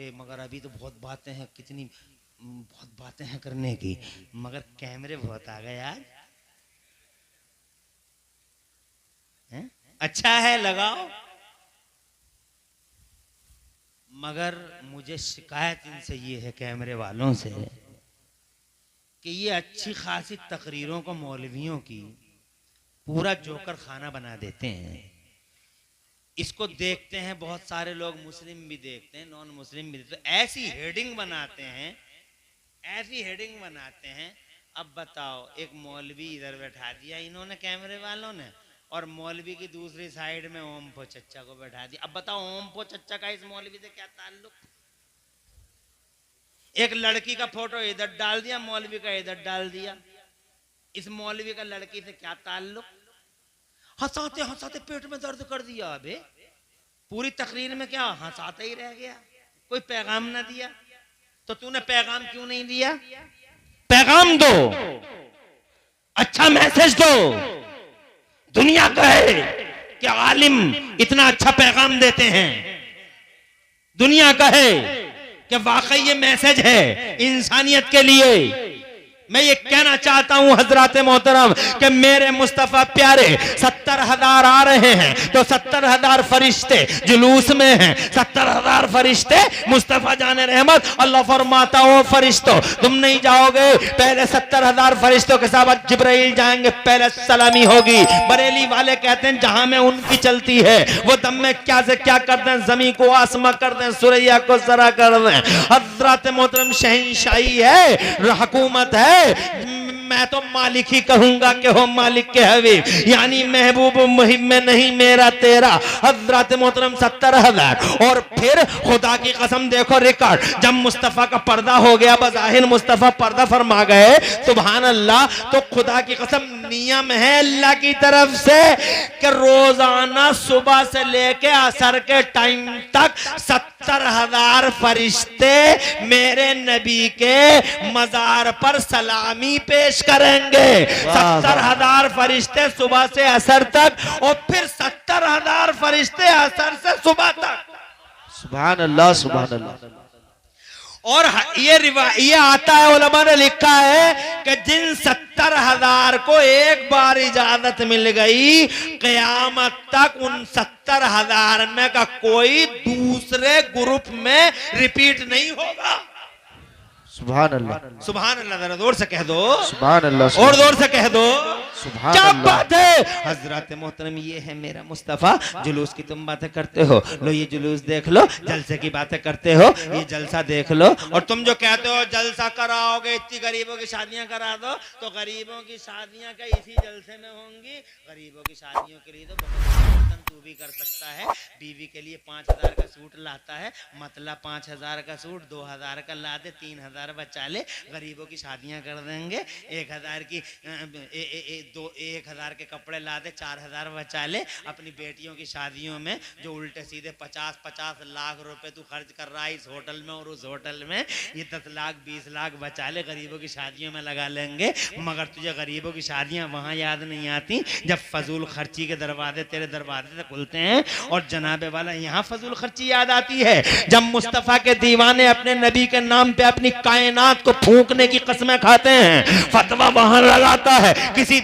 अरे मगर अभी तो बहुत बातें हैं, कितनी बहुत बातें हैं करने की, मगर कैमरे बहुत आ गए आज हैं? अच्छा है लगाओ, मगर मुझे शिकायत इनसे ये है कैमरे वालों से कि ये अच्छी खासी तकरीरों को मौलवियों की पूरा जोकर खाना बना देते हैं। इसको देखते हैं बहुत सारे लोग, मुस्लिम भी देखते हैं, नॉन मुस्लिम भी देखते हैं, ऐसी हेडिंग बनाते हैं, ऐसी हेडिंग बनाते हैं। अब बताओ, एक मौलवी इधर बैठा दिया इन्होंने कैमरे वालों ने, और मौलवी की दूसरी साइड में ओम पो चच्चा को बैठा दिया। अब बताओ ओम पो चच्चा का इस मौलवी से क्या ताल्लुक? एक लड़की का फोटो इधर डाल दिया, मौलवी का इधर डाल दिया। इस मौलवी का लड़की से क्या ताल्लुक? हंसाते हंसाते पेट में दर्द कर दिया। अबे पूरी तकरीर में क्या हंसाते ही रह गया, कोई पैगाम ना दिया? तो तूने पैगाम क्यों नहीं दिया? पैगाम दो, अच्छा मैसेज दो। दुनिया कहे कि आलिम इतना अच्छा पैगाम देते हैं, दुनिया कहे कि वाकई ये मैसेज है इंसानियत के लिए। मैं ये कहना चाहता हूं हजरात मोहतरम कि मेरे मुस्तफा प्यारे 70,000 आ रहे हैं तो 70,000 फरिश्ते जुलूस में हैं, 70,000 फरिश्ते मुस्तफा जाने रहमत। अल्लाह फरमाता हो फरिश्तों तुम नहीं जाओगे, पहले 70,000 फरिश्तों के साथ जिब्राइल जाएंगे, पहले सलामी होगी। बरेली वाले कहते हैं जहां में उनकी चलती है वो दम में क्या से क्या कर दें, जमी को आसमा कर दें, सुरैया को जरा कर दें। हजरात मोहतरम शहंशाही है, हुकूमत है, मैं तो मालिक ही कहूंगा कि हो मालिक के हबीब, यानी महबूब मुहिम में नहीं मेरा तेरा। हजरत मोहतरम 70,000। और फिर खुदा की कसम देखो रिकॉर्ड, जब मुस्तफा का पर्दा हो गया, बज़ाहिर मुस्तफा पर्दा फरमा गए, सुभान अल्लाह, तो खुदा की कसम नियम है अल्लाह की तरफ से कि रोजाना सुबह से लेके असर के टाइम तक 70,000 फरिश्ते मेरे नबी के मजार पर सलामी पेश करेंगे। 70,000 फरिश्ते सुबह से असर तक, और फिर 70,000 फरिश्ते असर से सुबह तक। सुभान अल्लाह, सुभान अल्लाह। और ये आता है, उलमा ने लिखा है कि जिन 70,000 को एक बार इजाजत मिल गई, क़यामत तक उन 70,000 में का कोई दूसरे ग्रुप में रिपीट नहीं होगा। सुभान अल्लाह, सुभान अल्लाह, जरा जोर से कह दो सुभान अल्लाह, और जोर से कह दो सुभान क्या अल्लाह। बात है। हजरत मोहतरम ये है मेरा मुस्तफा। जुलूस की तुम बातें करते हो, लो ये जुलूस देख लो, जलसे की बातें करते हो, ये जलसा देख लो। और तुम जो कहते हो जलसा कराओगे, इतनी गरीबों की शादियां करा दो, तो गरीबों की शादियां का इसी जलसे में होंगी। गरीबों की शादियों के लिए तो बहुत तू भी कर सकता है। बीवी के लिए 5,000 का सूट लाता है, मतलब 5,000 का सूट 2,000 का ला दे, 3,000 बचा ले, गरीबों की शादियां कर देंगे। 1,000 की 1,000 के कपड़े ला दे, 4,000 बचा ले। अपनी बेटियों की शादियों में जो उल्टे सीधे 50-50 लाख रुपए तू खर्च कर रहा है इस होटल में और उस होटल में, ये 10 लाख 20 लाख बचा ले, गरीबों की शादियों में लगा लेंगे। मगर तुझे गरीबों की शादियां वहां याद नहीं आती जब फजूल खर्ची के दरवाजे तेरे दरवाजे से खुलते हैं, और जनाबे वाला यहाँ फजूल खर्ची याद आती है जब मुस्तफा के दीवाने अपने नबी के नाम पे अपनी कायनात को फूंकने की कसमें खाते हैं। फतवा वहां लगाता है, किसी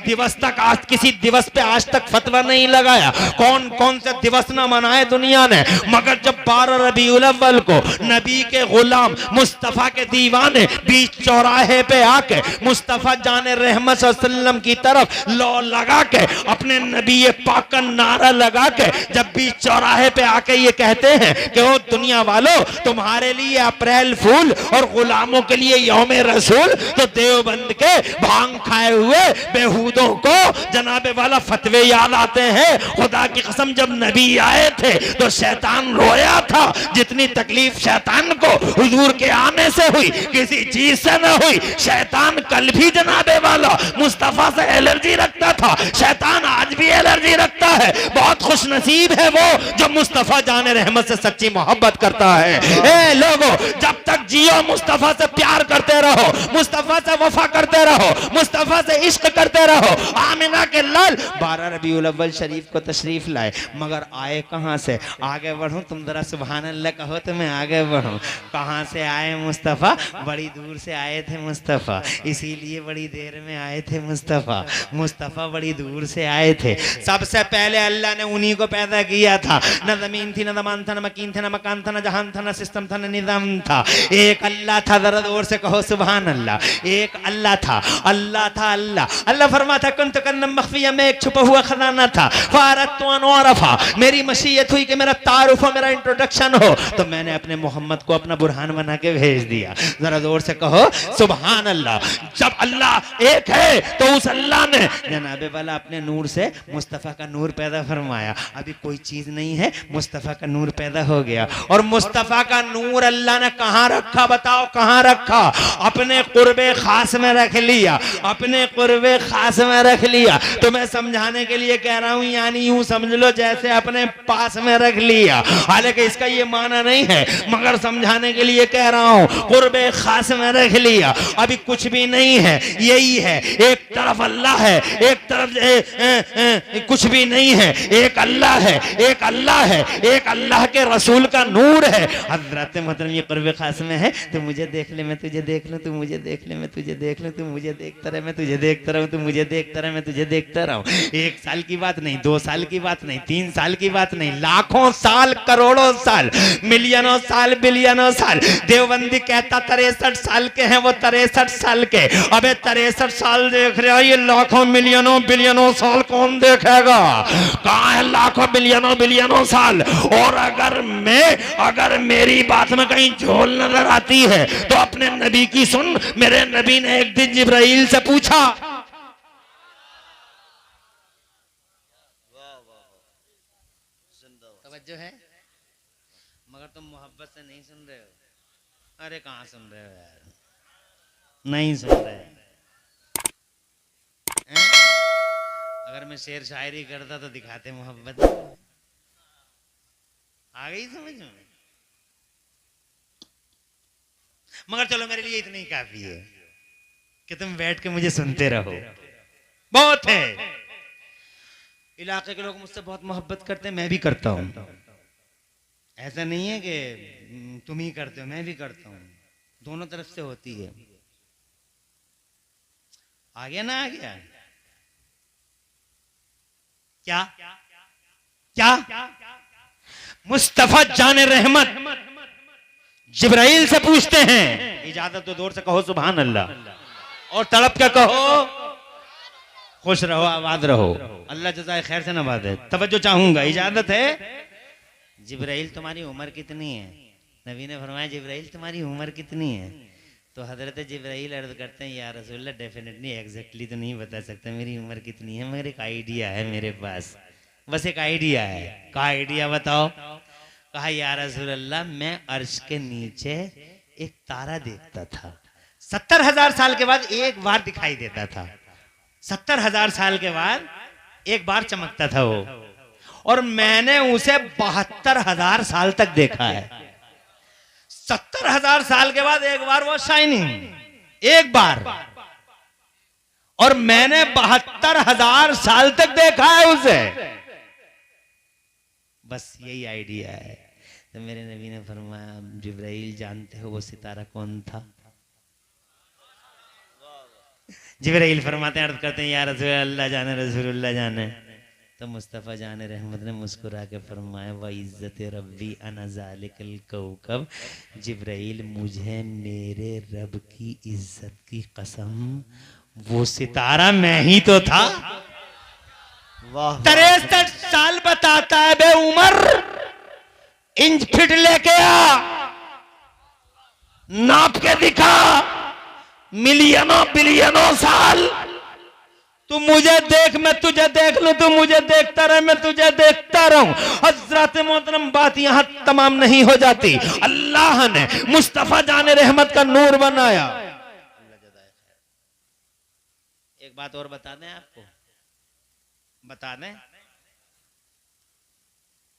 दिवस पे आज तक फतवा नहीं लगाया। कौन कौन से दिवस ना मनाए दुनिया ने, मगर जब 12 रबीउल अव्वल को नबी के गुलाम मुस्तफा के दीवाने बीच चौराहे पे आके मुस्तफा जाने रहमत सल्लम की तरफ लो लगा के, अपने नबी पाक का नारा लगा के जब बीच चौराहे पे आके ये कहते हैं कि ओ दुनिया वालों, तुम्हारे लिए अप्रैल फूल और गुलामों के लिए यौमे रसूल, तो देवबंद के भांग खाए हुए बेहूदों को जनाबे वाला फतवे याद आते हैं। खुदा की कसम जब नबी आए थे तो शैतान रोया था, जितनी तकलीफ शैतान को हुजूर के आने से हुई किसी चीज से न हुई। शैतान कल भी जनाबे वाला मुस्तफा से एलर्जी रखता था, शैतान आज भी एलर्जी रखता है। बहुत खुश नसीब है वो जो मुस्तफा जाने रहमत से सच्ची मोहब्बत करता है। ए लोगों, जब तक जियो, मुस्तफा से प्यार करते रहो, मुस्तफा से वफा करते रहो, मुस्तफा से इश्क करते रहो। आमिना के लाल 12 रबीउल अव्वल शरीफ को तशरीफ लाए, मगर आए कहां से? आगे बढ़ूं, तुम जरा सुभान अल्लाह कहो तो मैं आगे बढ़ूं। कहां से आए मुस्तफा? बड़ी दूर से आए थे मुस्तफा, इसीलिए बड़ी देर में आए थे मुस्तफा। मुस्तफा बड़ी दूर से आए थे। सबसे पहले अल्लाह ने उन्हीं को पैदा किया था। न जमीन थी, न जमान था, न मकीन थे, न मकान था, न जहान था, न सिस्टम था, न निजाम था। एक अल्लाह था, जरा जोर से कहो सुभान अल्लाह। एक अल्लाह था, अल्लाह था अल्लाह। अल्लाह फरमाता कुंतु कन्नम मख्फिया, मैं एक छुपा हुआ खजाना था। फारतु अन औरफा, मेरी मशीयत हुई कि मेरा तारुफ हो, मेरा इंट्रोडक्शन हो, तो मैंने अपने मोहम्मद को अपना बुरहान बना के भेज दिया। जरा जोर से कहो सुभान अल्लाह। जब अल्लाह एक है तो उस अल्लाह ने जनाबे वाला अपने नूर से मुस्तफ़ा का नूर पैदा फरमाया। अभी कोई चीज नहीं है, मुस्तफ़ा का नूर पैदा हो गया। और मुस्तफ़ा का नूर अल्लाह ने कहां रखा? बताओ कहां रखा? अपने कुर्बे खास में रख लिया, अपने कुर्बे खास में रख लिया। तो मैं समझाने के लिए कह रहा हूं, यानी यूं समझ लो जैसे अपने पास में रख लिया। हालांकि इसका ये माना नहीं है, मगर समझाने के लिए कह रहा हूं, कुर्बे खास में रख लिया। अभी कुछ भी नहीं है, यही है। एक तरफ अल्लाह है, एक तरफ कुछ भी नहीं है। एक अल्लाह है, एक अल्लाह है, एक अल्लाह के रसूल का नूर है। हजरत मोहतरम ये कुर्बे खास में है। तू मुझे देख ले, मैं तुझे देख लूं, तू मुझे देख ले, मैं तुझे देख लूं, तू मुझे देखता रहे, मैं तुझे देखता रहूं, तू मुझे देखता रहे, मैं तुझे देखता रहूं। 1 साल की बात नहीं, 2 साल की बात नहीं, 3 साल की बात नहीं, लाखों साल, करोड़ों साल, मिलियनों साल, बिलियनों साल। देवबंदी कहता 63 साल के हैं वो, 63 साल के। अबे 63 साल देख रहे हो, ये लाखों मिलियनों बिलियनों साल कौन देखेगा? कहां है लाखों बिलियनों बिलियनों साल? और अगर मेरी बात में कहीं झोल नजर आती है तो अपने नबी की सुन। मेरे नबी ने एक दिन जिब्राइल से पूछा, तवज्जो है, मगर तुम मोहब्बत से नहीं सुन रहे हो। अरे कहां सुन रहे हो यार, नहीं सुन रहे हैं? अगर मैं शेर शायरी करता तो दिखाते मोहब्बत। आ गई समझ में? मगर चलो, मेरे लिए इतना ही काफी है कि तुम बैठ के मुझे सुनते रहो। बहुत है। इलाके के लोग मुझसे बहुत मोहब्बत करते हैं, मैं भी करता हूं। ऐसा नहीं है कि तुम ही करते हो, मैं भी करता हूं। दोनों तरफ से होती है। आ गया ना? आ गया क्या? क्या? मुस्तफा जाने रहमत जिब्राइल से पूछते हैं, इजाजत तो दूर से कहो सुभान अल्लाह, और तड़प के कहो खुश रहो, आबाद रहो, अल्लाह जज़ाए खैर से नवाजे। तवज्जो चाहूंगा, इजाजत है? जिब्राइल तुम्हारी उम्र कितनी है? नबी ने फरमाया जिब्राइल तुम्हारी उम्र कितनी है? तो हजरत जिब्राइल अर्ज करते हैं, या रसूलल्लाह डेफिनेटली एग्जैक्टली तो नहीं बता सकता मेरी उम्र कितनी है, मगर एक आइडिया है मेरे पास, बस एक आइडिया है। क्या आइडिया बताओ? कहा या रसूलल्लाह मैं अर्श के नीचे एक तारा देखता था, 70,000 साल के बाद एक बार दिखाई देता था। 70,000 साल के बाद एक बार चमकता था वो, और मैंने उसे 72,000 साल तक देखा है। 70,000 साल के बाद एक बार वो शाइनिंग, एक बार, और मैंने 72,000 साल तक देखा है उसे। बस यही आइडिया है। तो मेरे नबी ने फरमाया जिब्राइल जानते हो वो सितारा कौन था? जिब्राइल फरमाते हैं, अर्ज करते हैं या रसूल अल्लाह जाने, रसूलुल्लाह जाने। तो मुस्तफ़ा जान रहमत ने मुस्कुरा के फरमाया व इज़्ज़त रब्बी अना ज़ालिकल कौकब, जिब्राइल मुझे मेरे रब की इज्जत की कसम, वो सितारा मैं ही तो था। 63 साल बताता है बे उमर, इंच फिट लेके आ, नाप के दिखा, मिलियनों बिलियनों साल। तू मुझे देख, मैं तुझे देख लूं, तू मुझे देखता रहे, मैं तुझे देखता रहूं। हजरत मोहतरम, बात यहां तमाम नहीं हो जाती। अल्लाह ने मुस्तफा जाने रहमत का नूर बनाया। एक बात और बता दें आपको, बता दें,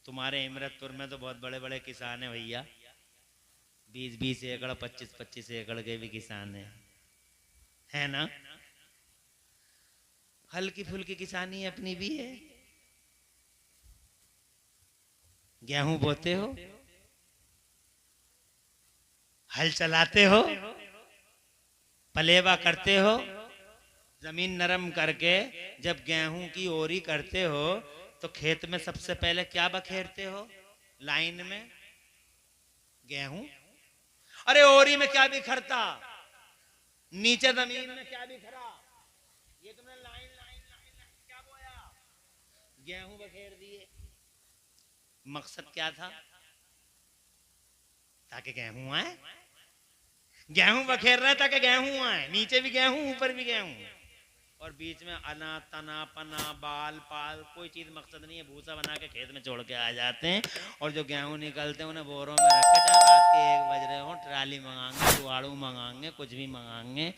तुम्हारे इमरतपुर में तो बहुत बड़े बड़े किसान है भैया, 20-20 एकड़ 25-25 एकड़ के भी किसान है ना। हल्की फुल्की किसानी अपनी भी है। गेहूं बोते हो, हल चलाते हो, पलेवा करते हो, जमीन नरम करके जब गेहूं की ओरी करते हो तो खेत में सबसे पहले क्या बखेरते हो? लाइन में गेहूं। अरे ओरी में क्या बिखरता, नीचे जमीन में क्या बिखरा? ये तुमने लाइन लाइन लाइन लाइन क्या बोया? गेहूं बखेर दिए। मकसद क्या था? ताकि गेहूं आए। गेहूं बखेर रहे ताकि गेहूं आए, नीचे भी गेहूं ऊपर भी गेहूं, और बीच में अना तना पना बाल पाल कोई चीज मकसद नहीं है। भूसा बना के खेत में छोड़ के आ जाते हैं, और जो गेहूं निकलते हैं उन्हें बोरों में रख के, चाहे रात के 1 बज रहे हो, ट्राली मंगाएंगे, जुआड़ू मंगाएंगे, कुछ भी मंगाएंगे,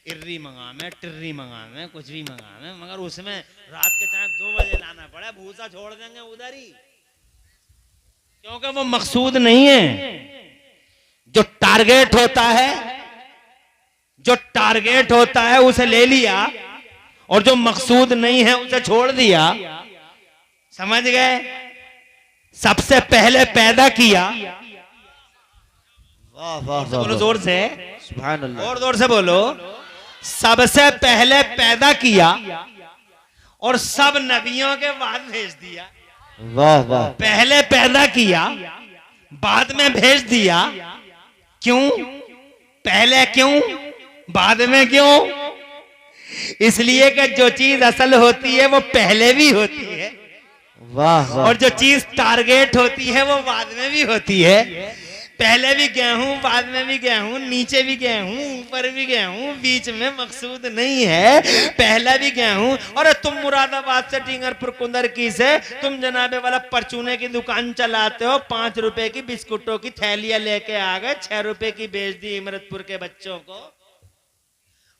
इर्री मंगावे, टिर्री मंगावे, कुछ भी मंगावे, मगर उसमें रात के चाहे 2 बजे लाना पड़े, भूसा छोड़ देंगे उधर ही, क्योंकि वो मकसूद नहीं है। जो टारगेट होता है, जो टारगेट होता है उसे ले लिया, और जो मकसूद नहीं है उसे छोड़ दिया। समझ गए? सबसे पहले पैदा किया, वाह वाह बोलो जोर से, सुभान अल्लाह, और जोर से बोलो। सबसे पहले पैदा किया और सब नबियों के बाद भेज दिया। वाह वाह, पहले पैदा किया बाद में भेज दिया। क्यों? पहले क्यों बाद में क्यों? इसलिए कि जो चीज असल होती है वो पहले भी होती है, वाह वाह, और जो चीज टारगेट होती है वो बाद में भी होती है। पहले भी गेहूं, बाद में भी गेहूं, नीचे भी गेहूं, ऊपर भी गेहूं, बीच में मकसूद नहीं है, पहला भी गेहूं। और तुम मुरादाबाद से टिंगरपुर कुंदरकी से तुम जनाबे वाला परचूने की दुकान चलाते हो, 5 रुपए की बिस्कुटों की थैलियां लेके आ गए, 6 रुपए की बेच दी इमरतपुर के बच्चों को।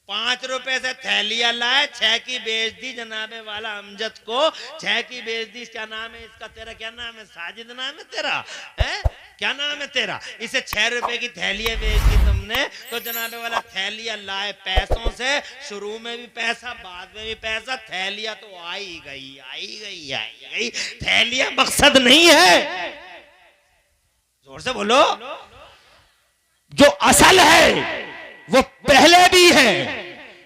5 रुपए से थैलियां लाए, 6 की बेच दी जनाबे वाला अमजद को, 6 की बेच दी। क्या नाम है इसका? तेरा क्या नाम है? साजिद नाम है तेरा? है क्या नाम है तेरा? इसे 6 रुपए की थैलियां बेच दी तुमने, तो जनाबे वाला थैलियां लाए पैसों से, शुरू में भी पैसा बाद में भी पैसा, थैलियां तो आई गई आई गई आई गई। थैलियां मकसद नहीं है। जोर से बोलो। जो असल है वो पहले भी है,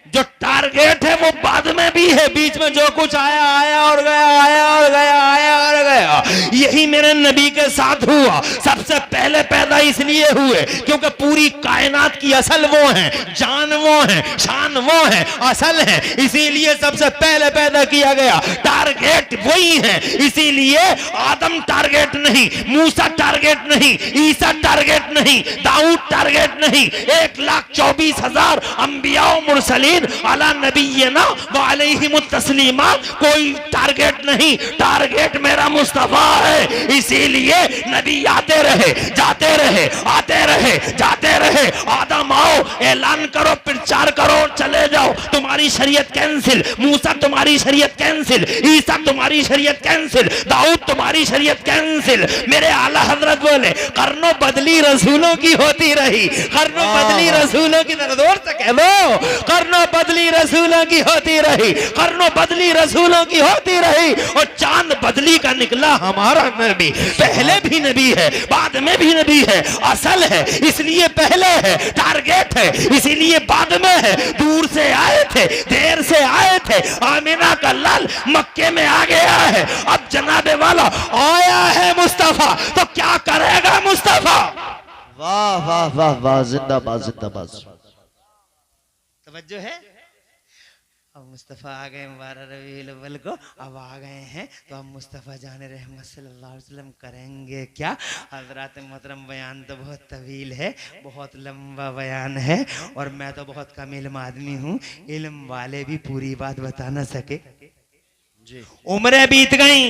जो टारगेट है वो बाद में भी है, बीच में जो कुछ आया आया और गया, आया और गया, आया और गया। यही मेरे नबी के साथ हुआ। सबसे पहले पैदा इसलिए हुए क्योंकि पूरी कायनात की असल वो है, जान वो है, शान वो है, असल है, इसीलिए सबसे पहले पैदा किया गया। टारगेट वही है, इसीलिए आदम टारगेट नहीं, मूसा टारगेट नहीं, ईसा टारगेट नहीं, दाऊद टारगेट नहीं, 1,24,000 अंबिया मुरसलीन अला नबीना व अलैहिमुत तस्लीमा, कोई टारगेट नहीं। टारगेट मेरा मुस्तफा है, इसीलिए नबी आते रहे, जाते रहे, आते रहे, जाते रहे। आदम आओ, ऐलान करो, प्रचार करो, चले जाओ, तुम्हारी शरीयत कैंसिल। मूसा तुम्हारी शरीयत कैंसिल, ईसा तुम्हारी शरीयत कैंसिल, दाऊद तुम्हारी शरीयत कैंसिल। मेरे आला हजरत बोले कर्नो बदली रसूलों की होती रही, कर्नो बदली रसूलों की, जोर से कह लो, कर्नो बदली रसूलों की होती रही, कर्नो बदली रसूलों की होती रही। और चांद बदली का निकला हमारा नबी। पहले भी नबी है, बाद में भी नबी है, असल है इसलिए पहले है, टारगेट है इसीलिए बाद में है। दूर से आए थे, देर से आए थे, आमिना का लाल मक्के में आ गया है, अब जनाबे वाला आया है मुस्तफा, तो क्या करेगा मुस्तफा? वाह वाह वाह वाह, जिंदाबाद जिंदाबाद। तवज्जो है? अब मुस्तफ़ा आ गए मुबारक रबीउल अव्वल को, अब आ गए हैं तो अब मुस्तफ़ा जाने रहमत सल्लल्लाहु अलैहि वसल्लम करेंगे क्या? हज़रात मोहतरम, बयान तो बहुत तवील है, बहुत लंबा बयान है, और मैं तो बहुत कम इल्म आदमी हूँ, इल्म वाले भी पूरी बात बता ना सके। उम्रें बीत गई,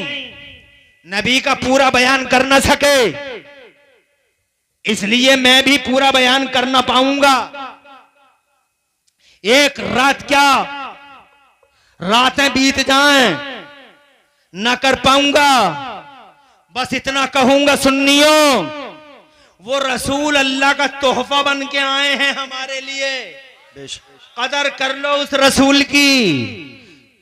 नबी का पूरा बयान कर ना सके, इसलिए मैं भी पूरा बयान कर ना पाऊंगा। एक रात क्या रातें बीत जाएं, न कर पाऊंगा। बस इतना कहूंगा सुन्नियों, वो रसूल अल्लाह का तोहफा बन के आए हैं हमारे लिए। कदर कर लो उस रसूल की,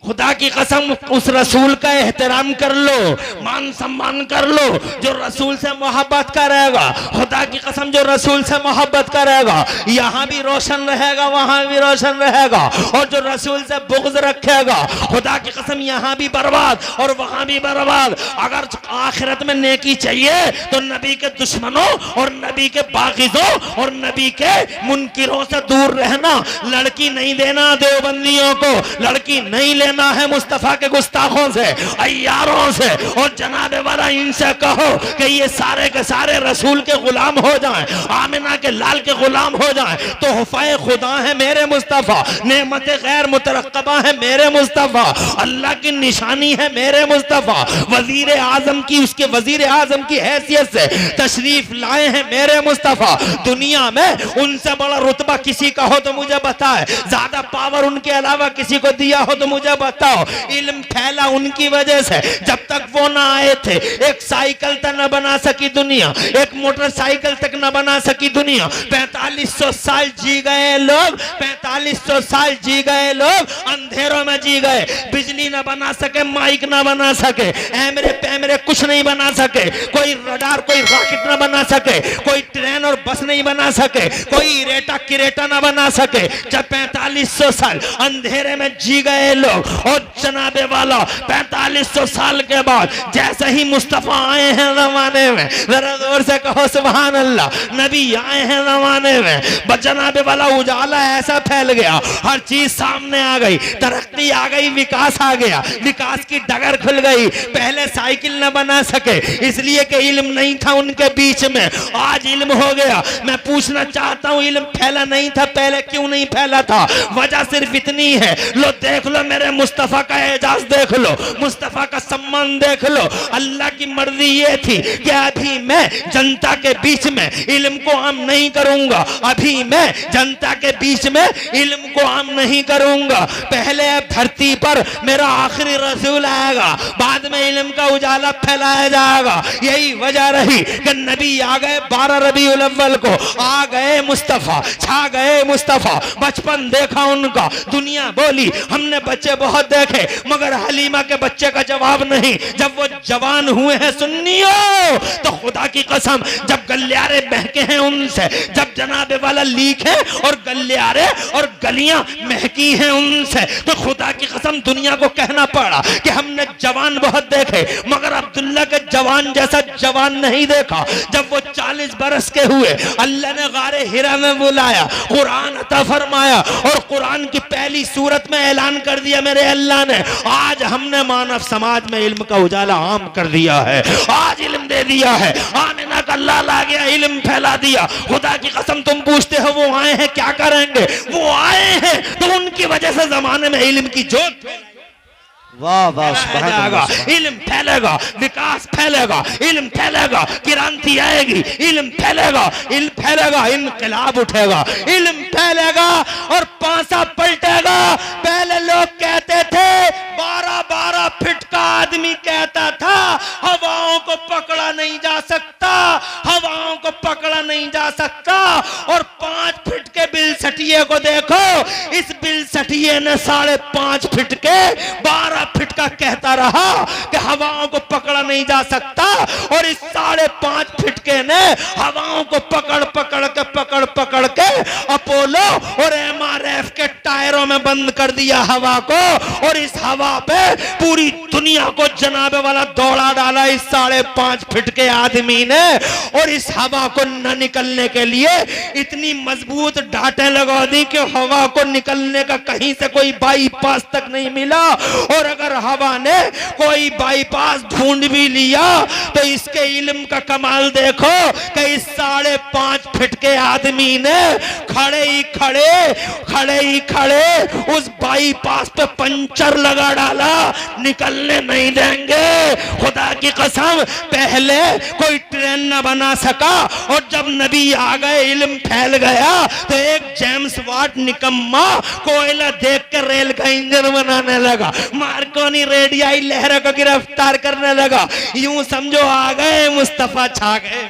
खुदा की कसम उस रसूल का एहतराम कर लो, मान सम्मान कर लो। जो रसूल से मोहब्बत करेगा, खुदा की कसम जो रसूल से मोहब्बत करेगा, यहाँ भी रोशन रहेगा वहां भी रोशन रहेगा। और जो रसूल से बुग़्ज़ रखेगा, खुदा की कसम यहाँ भी बर्बाद और वहां भी बर्बाद। अगर आखिरत में नेकी चाहिए तो नबी के दुश्मनों और नबी के बाग़िज़ों और नबी के मुनकिरों से दूर रहना। लड़की नहीं देना देवबंदियों को, लड़की नहीं लेना है मुस्तफा के गुस्ताखों से, अय्यारों से। और जनाबे वाला इनसे कहो कि ये सारे के सारे रसूल के गुलाम हो जाएं, आमिना के लाल के गुलाम हो जाएं। तो हुफ़ाए खुदा है मेरे मुस्तफा, नेमत गैर मुतरक्कबा है मेरे मुस्तफा, अल्लाह की निशानी है मेरे मुस्तफा। वजीर आजम की, उसके वजीर आजम की हैसियत से तशरीफ लाए हैं मेरे मुस्तफा। दुनिया में उनसे बड़ा रुतबा किसी का हो तो मुझे बताए, ज्यादा पावर उनके अलावा किसी को दिया हो तो मुझे बताओ। इल्म फैला उनकी वजह से। जब तक वो ना आए थे एक साइकिल तक न बना सकी दुनिया, एक मोटरसाइकिल तक न बना सकी दुनिया। 4500 साल जी गए लोग, 4500 साल जी गए लोग, अंधेरों में जी गए। बिजली न बना सके, माइक न बना सके, ऐमरे पैमरे कुछ नहीं बना सके, कोई रडार कोई रॉकेट न बना सके, कोई ट्रेन और बस नहीं बना सके, कोई रेटा किरेटा न बना सके। जब 4500 साल अंधेरे में जी गए लोग, और जनाबे वाला 4500 साल के बाद जैसे ही मुस्तफा आए हैं जमाने में, जरा जोर से कहो सुभान अल्लाह, नबी आए हैं जमाने में, जनाबे वाला उजाला ऐसा फैल गया, हर चीज सामने आ गई, तरक्की आ गई, विकास आ गया, विकास की डगर खुल गई। पहले साइकिल न बना सके इसलिए कि इल्म नहीं था उनके बीच में, आज इल्म हो गया। मैं पूछना चाहता हूं, इल्म फैला नहीं था पहले, क्यों नहीं फैला था? वजह सिर्फ इतनी है, लो देख लो मेरे मुस्तफा का एजाज देख लो, मुस्तफा का सम्मान देख लो। अल्लाह की मर्जी ये थी कि अभी मैं जनता के बीच में इल्म को आम नहीं करूंगा, अभी मैं जनता के बीच में इल्म को आम नहीं करूंगा। पहले धरती पर मेरा आखिरी रसूल आएगा, बाद में इल्म का उजाला फैलाया जाएगा। यही वजह रही कि नबी आ गए 12 रबीउल अव्वल को, आ गए मुस्तफा, छा गए मुस्तफा। बचपन देखा उनका, दुनिया बोली हमने बच्चे बहुत देखे मगर हलीमा के बच्चे का जवाब नहीं। जब वो जवान हुए हैं सुन्नियों, तो खुदा की कसम जब गलियारे बहके हैं उनसे, जब जनाबे वाला लीक है और गलियारे और गलियां महकी हैं उनसे, तो खुदा की कसम दुनिया को कहना पड़ा कि हमने जवान बहुत देखे मगर अब्दुल्ला के जवान जैसा जवान नहीं देखा। जब वो 40 बरस के हुए, अल्लाह ने गारे हिरा में बुलाया, कुरान अता फरमाया और कुरान की पहली सूरत में ऐलान कर दिया मेरे अल्लाह ने, आज हमने मानव समाज में इल्म का उजाला आम कर दिया है, आज इल्म दे दिया है। आमिना का लाल आ गया, इल्म फैला दिया। खुदा की कसम तुम पूछते हो वो आए हैं क्या करेंगे? वो आए हैं तो उनकी वजह से जमाने में इल्म की जोत वाह वाह जाएगा, इल्म फैलेगा, विकास फैलेगा, इल्म फैलेगा, क्रांति आएगी, इल्म फैलेगा, इल्म फैलेगा, इनकलाब उठेगा, इल्म फैलेगा और पासा पलटेगा। पहले लोग कहते थे 12-12 फीट का आदमी कहता था हवाओं को पकड़ा नहीं जा सकता, हवाओं को पकड़ा नहीं जा सकता। और 5 फीट के बिल सटिये को देखो, इस बिल सटिये ने 5.5 फीट के 12 फीट का कहता रहा कि हवाओं को पकड़ा नहीं जा सकता, और इस 5.5 फीट के ने हवाओं को पकड़ पकड़ के अपोलो और MRF के टायरों में बंद कर दिया हवा को, और इस हवा पे पूरी दुनिया को जनाबे वाला दौड़ा डाला इस 5.5 फीट के आदमी ने। और इस हवा को न निकलने के लिए इतनी मजबूत डांटें लगा दी कि हवा को निकलने का कहीं से कोई बाईपास तक नहीं मिला। और अगर हवा ने कोई बाईपास ढूंढ भी लिया तो इसके इल्म का कमाल देखो कि इस 5.5 फीट के आदमी ने खड़े ही खड़े उस बाईपास पे पंचर लगा डाला, निकलने नहीं देंगे। खुदा की कसम पहले कोई ट्रेन न बना सका, और जब नबी आ गए इल्म फैल गया तो एक जेम्स वाट निकम्मा कोयला देख के रेल का इंजन बनाने लगा, मार्कोनी रेडियाई लहरों को गिरफ्तार करने लगा। यूं समझो आ गए मुस्तफा, छा गए।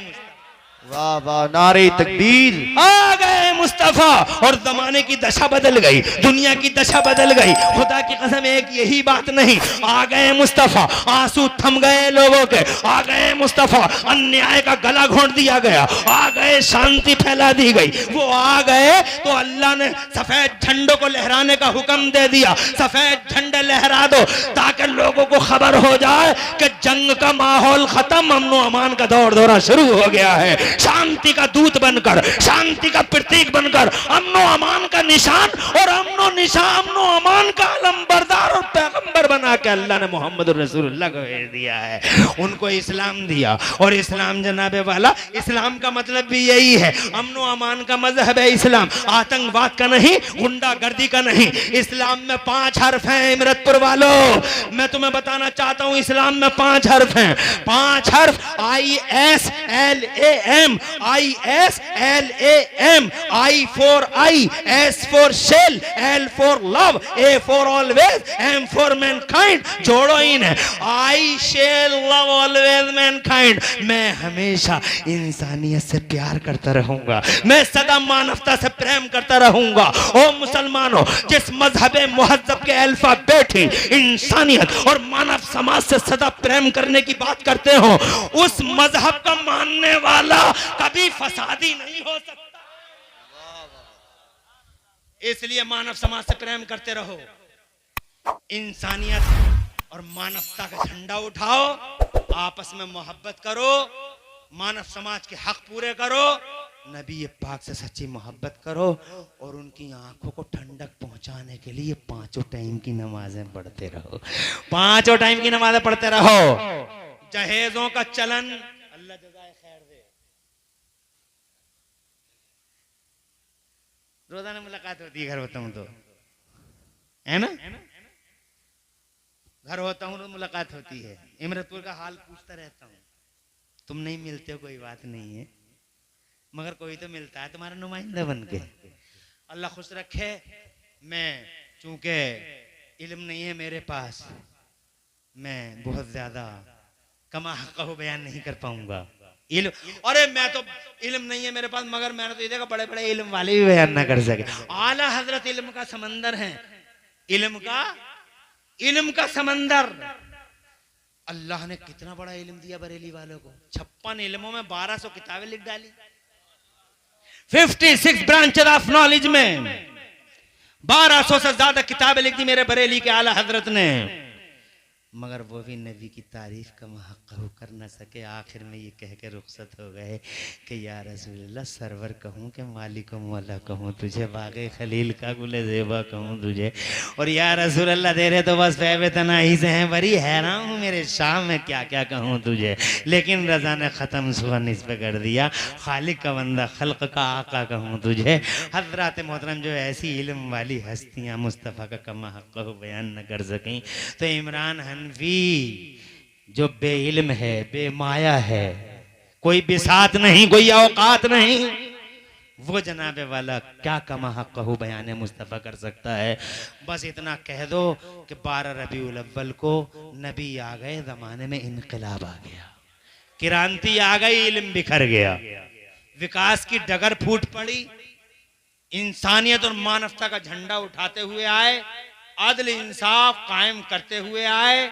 वाह वाह, नारे तकबीर। आ गए मुस्तफा और जमाने की दशा बदल गई, दुनिया की दशा बदल गई। खुदा की कसम एक यही बात नहीं, आ गए मुस्तफा, आंसू थम गए लोगों के, आ गए मुस्तफा, अन्याय का गला घोंट दिया गया, आ गए शांति फैला दी गई। वो आ गए तो अल्लाह ने सफेद झंडों को लहराने का हुक्म दे दिया, सफेद झंडे लहरा दो ताकि लोगों को खबर हो जाए कि जंग का माहौल खत्म, अमन अमान का दौर दौरा शुरू हो गया है। शांति का दूत बनकर, शांति का प्रतीक बनकर, अमनो अमान का निशान और अमनो अमान का अलमबरदार और पैगंबर बना के अल्लाह ने मोहम्मद रसूलुल्लाह को भेज दिया है। उनको इस्लाम दिया और इस्लाम जनाबे वाला, इस्लाम का मतलब भी यही है, अमनो अमान का मजहब है इस्लाम, आतंकवाद का नहीं, गुंडागर्दी का नहीं। इस्लाम में 5 हर्फ हैं इमरतपुर वालों, मैं तुम्हें बताना चाहता हूं इस्लाम में 5 हर्फ हैं, 5 हर्फ ISLAM, ISLAM, I for I, S for shell, L for love, A for always, M for mankind। जोड़ो इन्हें, I shall love always mankind। मैं हमेशा इंसानियत से प्यार करता रहूंगा, मैं सदा मानवता से प्रेम करता रहूंगा। ओ मुसलमानों, जिस मजहब मुहज्जब के अल्फाबेट ही इंसानियत और मानव समाज से सदा प्रेम करने की बात करते हो, उस मजहब का मानने वाला कभी फसादी नहीं हो सकता। इसलिए मानव समाज से प्रेम करते रहो, इंसानियत और मानवता का झंडा उठाओ, आपस में मोहब्बत करो, मानव समाज के हक पूरे करो, नबी पाक से सच्ची मोहब्बत करो और उनकी आंखों को ठंडक पहुंचाने के लिए 5 टाइम की नमाजें पढ़ते रहो, 5 टाइम की नमाजें पढ़ते रहो। जहेजों का चलन, अल्लाह जज़ाए खैर दे, रोजाना मुलाकात होती है, घर होता हूं तो, है ना, घर होता हूं तो मुलाकात होती है, इमरतपुर का हाल पूछता रहता हूं। तुम नहीं मिलते हो कोई बात नहीं है, मगर कोई तो मिलता है तुम्हारा नुमाइंदा बन के। अल्लाह खुश रखे। मैं चूंकि इल्म नहीं है मेरे पास, मैं बहुत ज्यादा कमा हक़ बयान नहीं कर पाऊंगा। इल्म, अरे मैं तो इल्म नहीं है मेरे पास, मगर मैंने तो ये देखा बड़े बड़े इल्म वाले भी बयान ना कर सके। आला हजरत इल्म का समंदर है, इल्म का समंदर। अल्लाह ने कितना बड़ा इल्म दिया बरेली वालों को, 56 इल्मों में 1200 किताबें लिख डाली, 56 ब्रांचेस ऑफ नॉलेज में 1200 से ज्यादा किताबें लिख दी मेरे बरेली के आला हजरत ने, मगर वो भी नबी की तारीफ का हक़ कर न सके। आखिर में ये कह के रुखसत हो गए कि या रसूलल्लाह, सरवर कहूँ कि मालिक मौला कहूँ तुझे, बाग़े खलील का गुले ज़ेबा कहूँ तुझे, और या रसूलल्लाह तेरे तो बस फैबे तनाही से हैं, बड़ी हैरान हूँ मेरे शाम में क्या क्या कहूँ तुझे। लेकिन रज़ा ने ख़त्म सुबह निस्बत कर दिया, खालिक का बंदा खल्क़ का आका कहूँ तुझे। हज़रात मोहतरम, जो ऐसी इल्म वाली हस्तियाँ मुस्तफ़ा का कमा हक़ बयान न कर सकें, तो इमरान हनफी जो बेइल्म है, बेमाया है, कोई बिसात नहीं, कोई औकात नहीं, वो जनाबे वाला क्या कमा हक़्क़हू बयान मुस्तफ़ा कर सकता है। बस इतना कह दो कि 12 रबीउल अव्वल को नबी आ गए, ज़माने में इनकलाब आ गया, क्रांति आ गई, इल्म बिखर गया, विकास की डगर फूट पड़ी, इंसानियत और मानवता का झंडा उठाते हुए आए, अदल इंसाफ कायम करते हुए आए,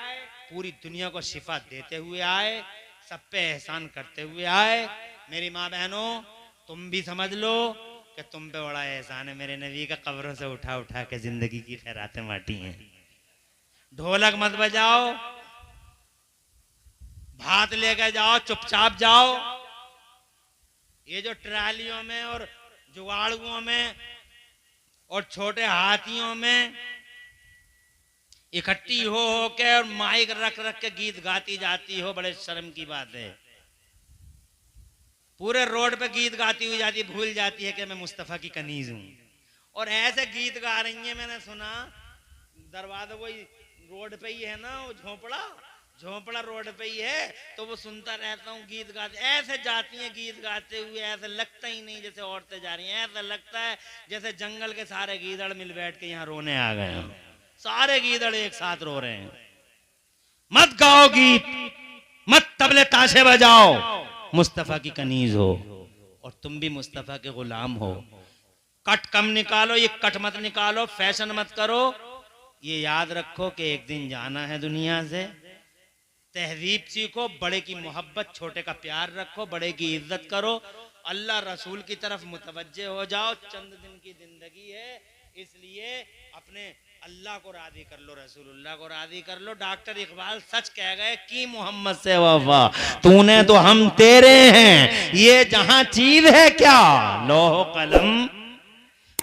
पूरी दुनिया को शिफा देते हुए आए, सब पे एहसान करते हुए आए। मेरी माँ बहनों, तुम भी समझ लो कि तुम पे बड़ा एहसान है, मेरे नबी का कब्रों से उठा उठा के जिंदगी की खैरातें बांटी हैं। ढोलक मत बजाओ, भात लेकर जाओ, चुपचाप जाओ। ये जो ट्रालियों में और जुगाड़ुओं में और छोटे हाथियों में इकट्ठी हो के और माइक रख रख के गीत गाती जाती हो, बड़े शर्म की बात है। पूरे रोड पे गीत गाती हुई जाती, भूल जाती है कि मैं मुस्तफा की कनीज हूं, और ऐसे गीत गा रही है। मैंने सुना दरवाजा वही रोड पे ही है ना, वो झोपड़ा रोड पे ही है, तो वो सुनता रहता हूँ गीत गाते, ऐसे जाती हैं गीत गाते हुए, ऐसे लगता ही नहीं जैसे औरतें जा रही हैं, ऐसा लगता है जैसे जंगल के सारे गीदड़ मिल बैठ के यहाँ रोने आ गए हैं, सारे गीदड़ एक साथ रो रहे हैं। मत गाओ गीत, मत तबले ताशे बजाओ, मुस्तफा की कनीज हो। और तुम भी मुस्तफा के गुलाम हो। कट कम निकालो, ये कट मत निकालो, फैशन मत करो। ये याद रखो कि एक दिन जाना है दुनिया से। तहजीब सीखो, बड़े की मोहब्बत, छोटे का प्यार रखो, बड़े की इज्जत करो, अल्लाह रसूल की तरफ मुतवज्जे हो जाओ। चंद दिन की जिंदगी है, इसलिए अपने अल्लाह को राजी कर लो, रसूलुल्लाह को राजी कर लो। डॉक्टर इकबाल सच कह गए कि मोहम्मद से वफा तूने तो हम तेरे हैं, ये जहां चीज है क्या लौह कलम